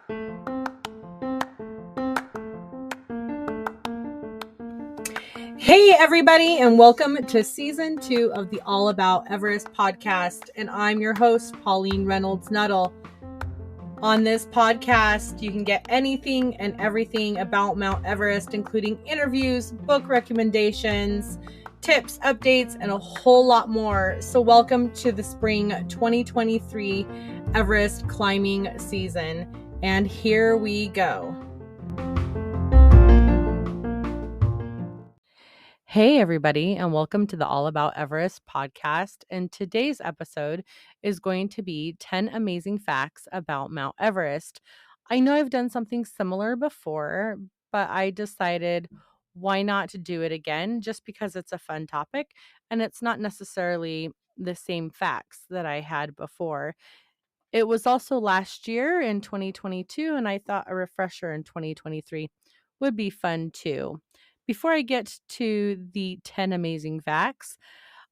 Hey, everybody, and welcome to season 2 of the All About Everest podcast. And I'm your host, Pauline Reynolds Nuttall. On this podcast, you can get anything and everything about Mount Everest, including interviews, book recommendations, tips, updates, and a whole lot more. So, welcome to the spring 2023 Everest climbing season. And here we go. Hey, everybody, and welcome to the All About Everest podcast. And today's episode is going to be 10 amazing facts about Mount Everest. I know I've done something similar before, but I decided why not to do it again just because it's a fun topic and it's not necessarily the same facts that I had before. It was also last year in 2022, and I thought a refresher in 2023 would be fun too. Before I get to the 10 amazing facts,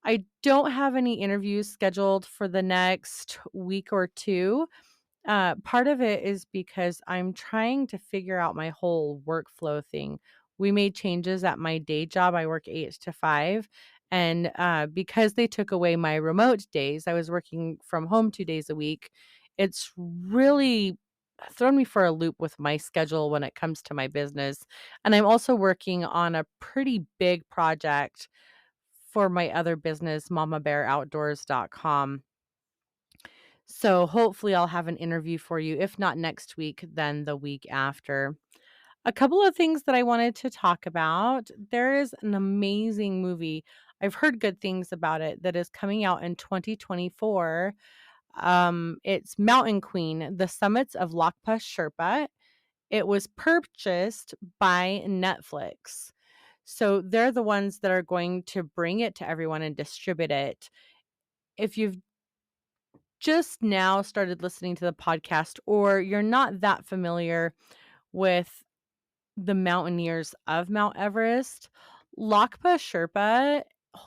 I don't have any interviews scheduled for the next week or two. Part of it is because I'm trying to figure out my whole workflow thing. We made changes at my day job. I work 8 to 5. And because they took away my remote days, I was working from home 2 days a week. It's really thrown me for a loop with my schedule when it comes to my business. And I'm also working on a pretty big project for my other business, mamabearoutdoors.com. So hopefully I'll have an interview for you. If not next week, then the week after. A couple of things that I wanted to talk about. There is an amazing movie. I've heard good things about it that is coming out in 2024. It's Mountain Queen, The Summits of Lakpa Sherpa. It was purchased by Netflix. So they're the ones that are going to bring it to everyone and distribute it. If you've just now started listening to the podcast or you're not that familiar with the mountaineers of Mount Everest, Lakpa Sherpa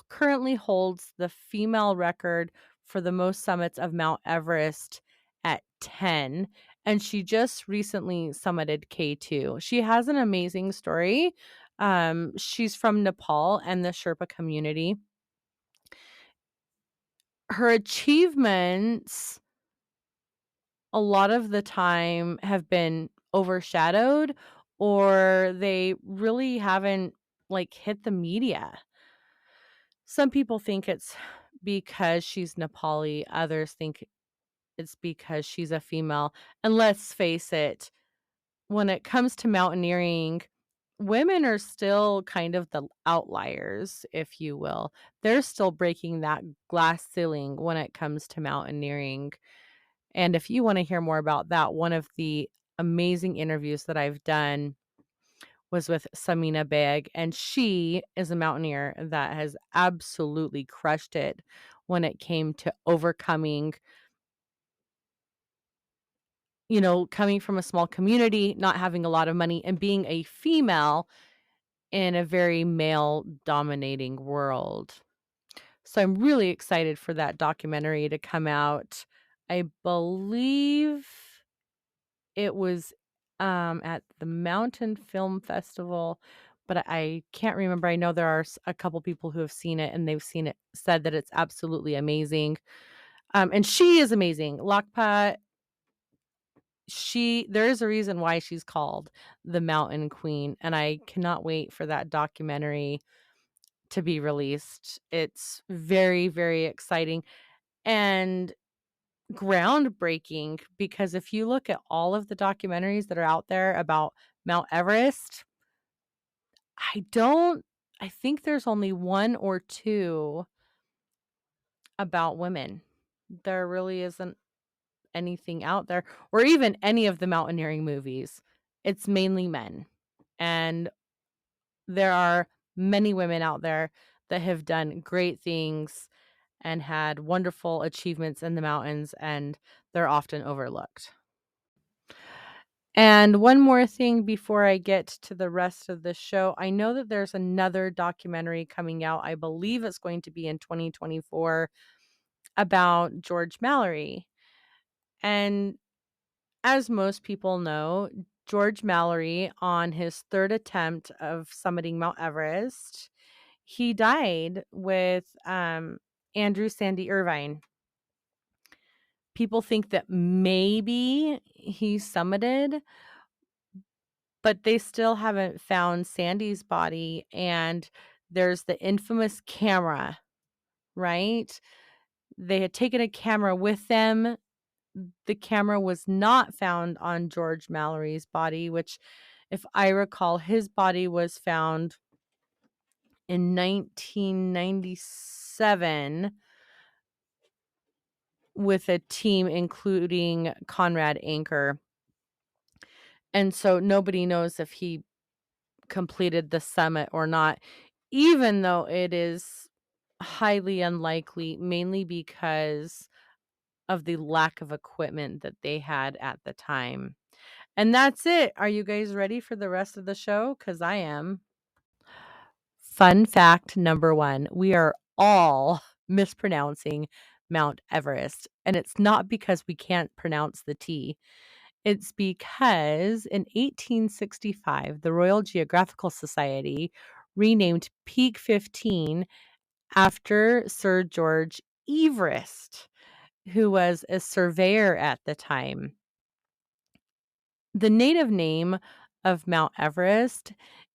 currently holds the female record for the most summits of Mount Everest at 10, and she just recently summited K2. She has an amazing story. She's from Nepal and the Sherpa community. Her achievements a lot of the time have been overshadowed or they really haven't hit the media. Some people think it's because she's Nepali, others think it's because she's a female. And let's face it, when it comes to mountaineering, women are still kind of the outliers, if you will. They're still breaking that glass ceiling when it comes to mountaineering. And if you want to hear more about that, one of the amazing interviews that I've done was with Samina Beg, and she is a mountaineer that has absolutely crushed it when it came to overcoming, coming from a small community, not having a lot of money, and being a female in a very male dominating world. So I'm really excited for that documentary to come out. I believe it was at the Mountain Film Festival, but I can't remember. I know there are a couple people who have seen it and they've seen it, said that it's absolutely amazing. And she is amazing. Lakpa, there is a reason why she's called the Mountain Queen, and I cannot wait for that documentary to be released. It's very, very exciting and groundbreaking because if you look at all of the documentaries that are out there about Mount Everest, I think there's only one or two about women. There really isn't anything out there, or even any of the mountaineering movies. It's mainly men. And there are many women out there that have done great things and had wonderful achievements in the mountains, and they're often overlooked. And one more thing before I get to the rest of the show. I know that there's another documentary coming out. I believe it's going to be in 2024 about George Mallory. And As most people know, George Mallory, on his third attempt of summiting Mount Everest, he died with Andrew Sandy Irvine. People think that maybe he summited, but they still haven't found Sandy's body. And there's the infamous camera, right? They had taken a camera with them. The camera was not found on George Mallory's body, which, if I recall, his body was found in 1997 with a team including Conrad Anker. And so nobody knows if he completed the summit or not, even though it is highly unlikely, mainly because of the lack of equipment that they had at the time. And that's it. Are you guys ready for the rest of the show? Because I am. Fun fact number 1, we are all mispronouncing Mount Everest. And it's not because we can't pronounce the T. It's because in 1865, the Royal Geographical Society renamed Peak 15 after Sir George Everest, who was a surveyor at the time. The native name of Mount Everest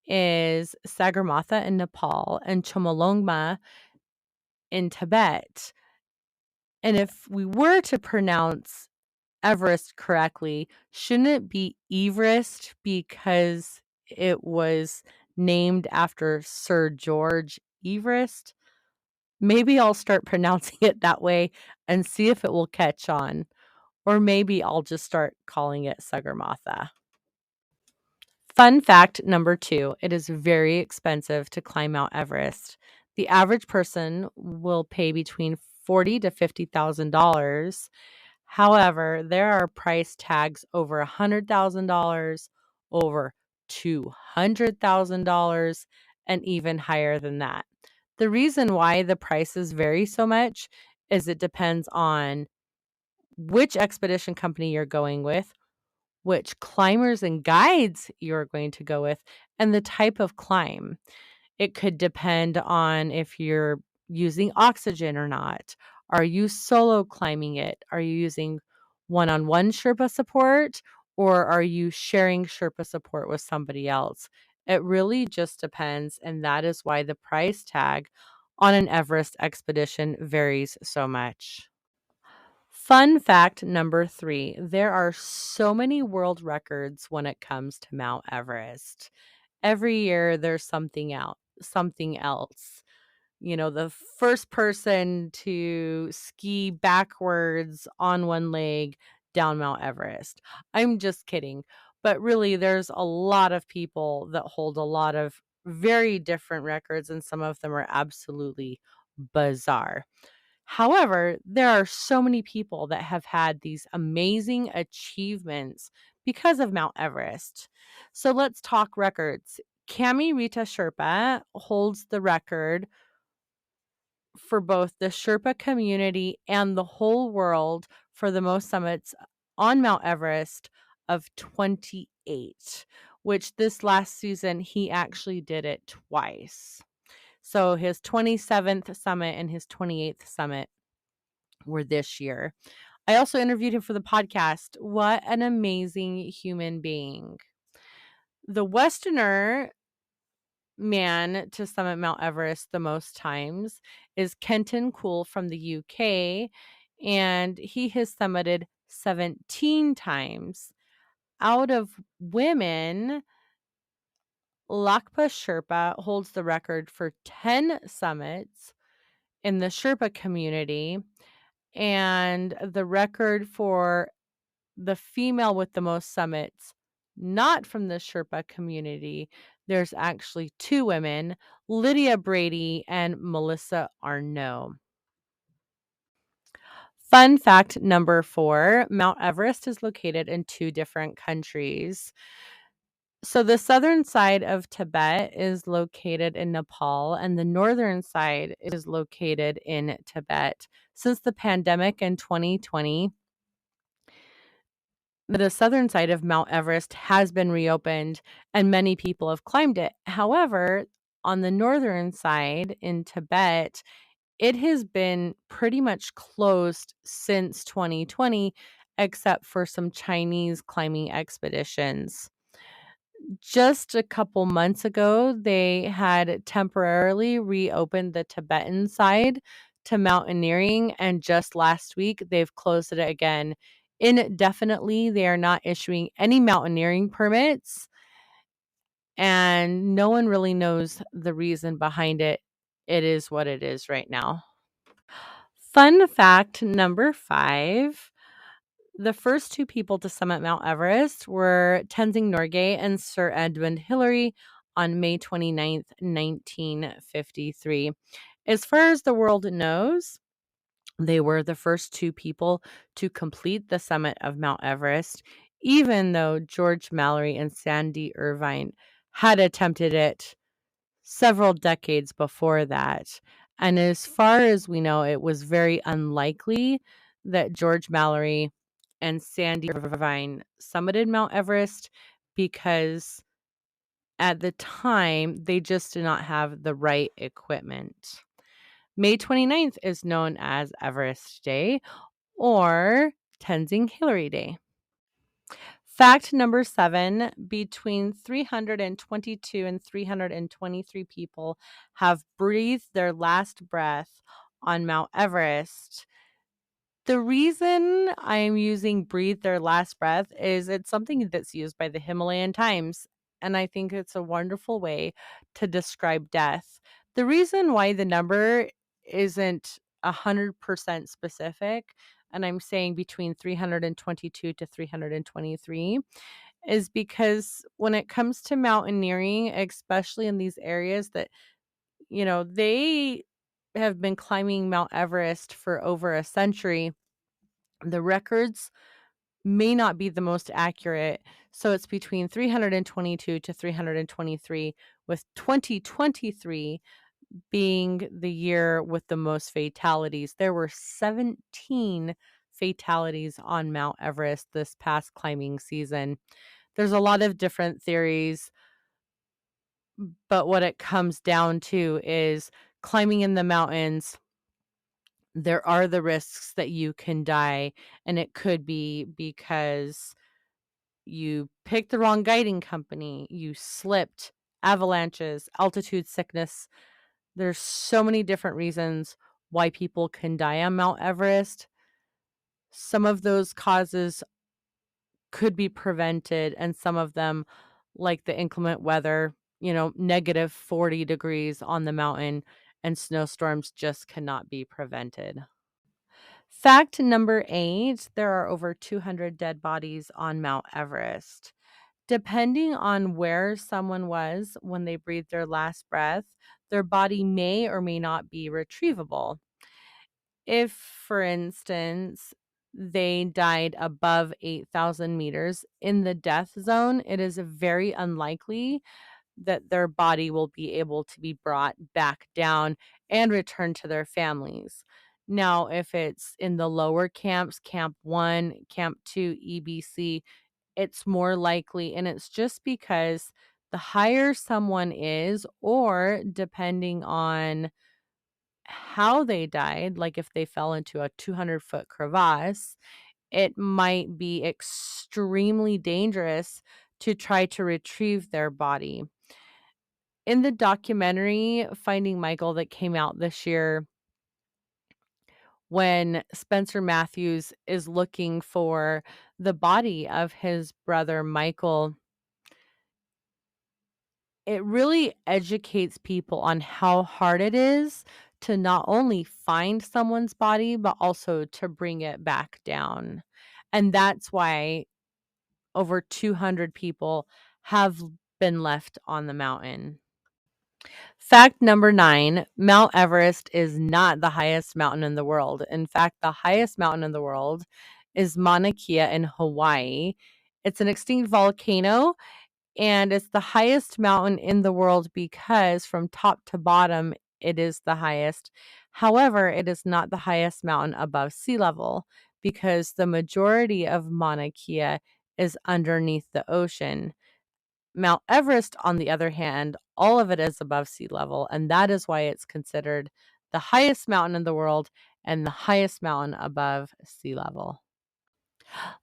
is Sagarmatha in Nepal and Chomolungma in Tibet. And if we were to pronounce Everest correctly, shouldn't it be Everest because it was named after Sir George Everest? Maybe I'll start pronouncing it that way and see if it will catch on. Or maybe I'll just start calling it Sagarmatha. Fun fact number 2, it is very expensive to climb Mount Everest. The average person will pay between $40,000 to $50,000. However, there are price tags over $100,000, over $200,000, and even higher than that. The reason why the prices vary so much is it depends on which expedition company you're going with, which climbers and guides you're going to go with, and the type of climb. It could depend on if you're using oxygen or not. Are you solo climbing it? Are you using one-on-one Sherpa support, or are you sharing Sherpa support with somebody else? It really just depends, and that is why the price tag on an Everest expedition varies so much. Fun fact number 3, there are so many world records when it comes to Mount Everest. Every year there's something else. You know, the first person to ski backwards on one leg down Mount Everest. I'm just kidding. But really, there's a lot of people that hold a lot of very different records, and some of them are absolutely bizarre. However, there are so many people that have had these amazing achievements because of Mount Everest. So let's talk records. Cami Rita Sherpa holds the record for both the Sherpa community and the whole world for the most summits on Mount Everest of 28, which this last season he actually did it twice. So his 27th summit and his 28th summit were this year. I also interviewed him for the podcast. What an amazing human being. The Westerner man to summit Mount Everest the most times is Kenton Cool from the UK, and he has summited 17 times. Out of women, Lakpa Sherpa holds the record for 10 summits in the Sherpa community, and the record for the female with the most summits, not from the Sherpa community. There's actually 2 women, Lydia Brady and Melissa Arnault. Fun fact number 4, Mount Everest is located in 2 different countries. So the southern side of Tibet is located in Nepal, and the northern side is located in Tibet. Since the pandemic in 2020, The southern side of Mount Everest has been reopened and many people have climbed it. However, on the northern side in Tibet, it has been pretty much closed since 2020, except for some Chinese climbing expeditions. Just a couple months ago, they had temporarily reopened the Tibetan side to mountaineering, and just last week, they've closed it again indefinitely. They are not issuing any mountaineering permits, and no one really knows the reason behind it. It is what it is right now. Fun fact number 5. The first two people to summit Mount Everest were Tenzing Norgay and Sir Edmund Hillary on May 29th, 1953. As far as the world knows, they were the first two people to complete the summit of Mount Everest, even though George Mallory and Sandy Irvine had attempted it several decades before that. And as far as we know, it was very unlikely that George Mallory and Sandy Irvine summited Mount Everest because at the time they just did not have the right equipment. May 29th is known as Everest Day or Tenzing Hillary Day. Fact number 7, between 322 and 323 people have breathed their last breath on Mount Everest. The reason I'm using breathe their last breath is it's something that's used by the Himalayan Times, and I think it's a wonderful way to describe death. The reason why the number isn't 100% specific, and I'm saying between 322 to 323, is because when it comes to mountaineering, especially in these areas that, they have been climbing Mount Everest for over a century, the records may not be the most accurate. So it's between 322 to 323, with 2023 being the year with the most fatalities. There were 17 fatalities on Mount Everest this past climbing season. There's a lot of different theories, but what it comes down to is climbing in the mountains. There are the risks that you can die, and it could be because you picked the wrong guiding company, you slipped, avalanches, altitude sickness. There's so many different reasons why people can die on Mount Everest. Some of those causes could be prevented, and some of them, like the inclement weather, negative 40 degrees on the mountain and snowstorms, just cannot be prevented. Fact number 8, there are over 200 dead bodies on Mount Everest. Depending on where someone was when they breathed their last breath, their body may or may not be retrievable. If, for instance, they died above 8,000 meters in the death zone, it is very unlikely that their body will be able to be brought back down and returned to their families. Now, if it's in the lower camps, Camp 1, Camp 2, EBC, it's more likely, and it's just because the higher someone is, or depending on how they died, like if they fell into a 200-foot crevasse, it might be extremely dangerous to try to retrieve their body. In the documentary Finding Michael that came out this year, when Spencer Matthews is looking for the body of his brother Michael, it really educates people on how hard it is to not only find someone's body, but also to bring it back down. And that's why over 200 people have been left on the mountain. Fact number 9, Mount Everest is not the highest mountain in the world. In fact, the highest mountain in the world is Mauna Kea in Hawaii. It's an extinct volcano, and it's the highest mountain in the world because from top to bottom, it is the highest. However, it is not the highest mountain above sea level because the majority of Mauna Kea is underneath the ocean. Mount Everest, on the other hand, all of it is above sea level, and that is why it's considered the highest mountain in the world and the highest mountain above sea level.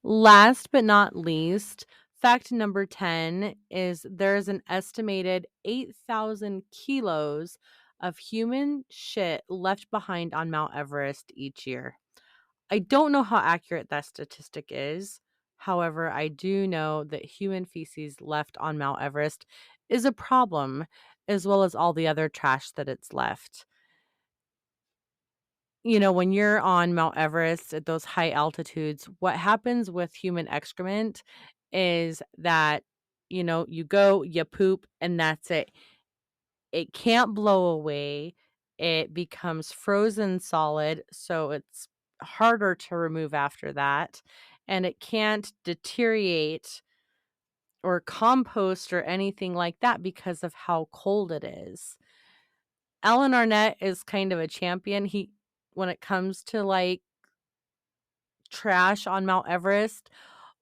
Last but not least, fact number 10 is there's an estimated 8,000 kilos of human shit left behind on Mount Everest each year. I don't know how accurate that statistic is. However, I do know that human feces left on Mount Everest is a problem, as well as all the other trash that it's left. When you're on Mount Everest at those high altitudes, what happens with human excrement is that, you go, you poop, and that's it. It can't blow away. It becomes frozen solid, so it's harder to remove after that. And it can't deteriorate or compost or anything like that because of how cold it is. Alan Arnett is kind of a champion. When it comes to like trash on Mount Everest,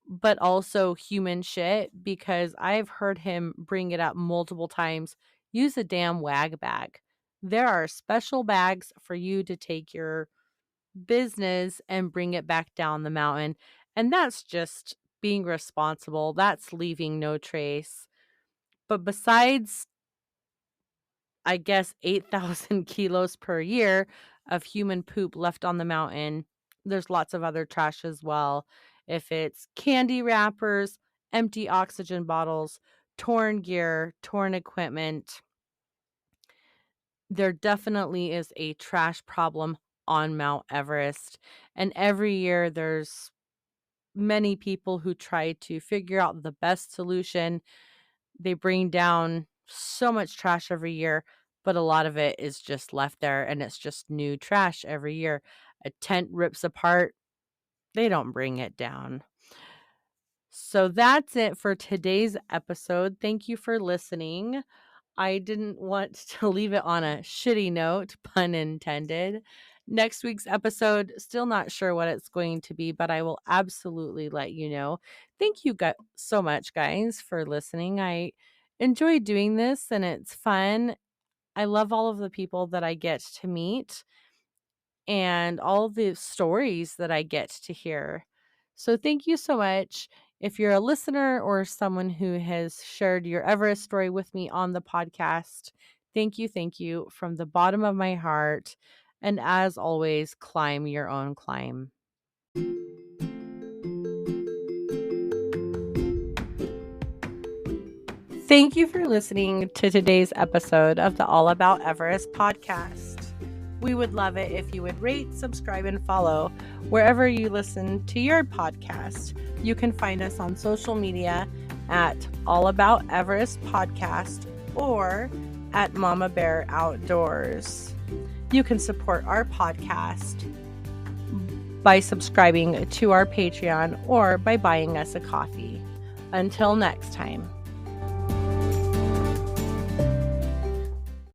but also human shit, because I've heard him bring it up multiple times. Use a damn wag bag. There are special bags for you to take your business and bring it back down the mountain. And that's just being responsible. That's leaving no trace. But besides, I guess, 8,000 kilos per year of human poop left on the mountain, there's lots of other trash as well. If it's candy wrappers, empty oxygen bottles, torn gear, torn equipment, there definitely is a trash problem on Mount Everest. And every year there's many people who try to figure out the best solution. They bring down so much trash every year, but a lot of it is just left there and it's just new trash every year. A tent rips apart, they don't bring it down. So that's it for today's episode. Thank you for listening. I didn't want to leave it on a shitty note, pun intended. Next week's episode, still not sure what it's going to be, but I will absolutely let you know. Thank you so much, guys, for listening. I enjoy doing this and it's fun. I love all of the people that I get to meet and all the stories that I get to hear. So thank you so much. If you're a listener or someone who has shared your Everest story with me on the podcast, thank you from the bottom of my heart. And as always, climb your own climb. Thank you for listening to today's episode of the All About Everest podcast. We would love it if you would rate, subscribe, and follow wherever you listen to your podcast. You can find us on social media at All About Everest Podcast or at Mama Bear Outdoors. You can support our podcast by subscribing to our Patreon or by buying us a coffee. Until next time.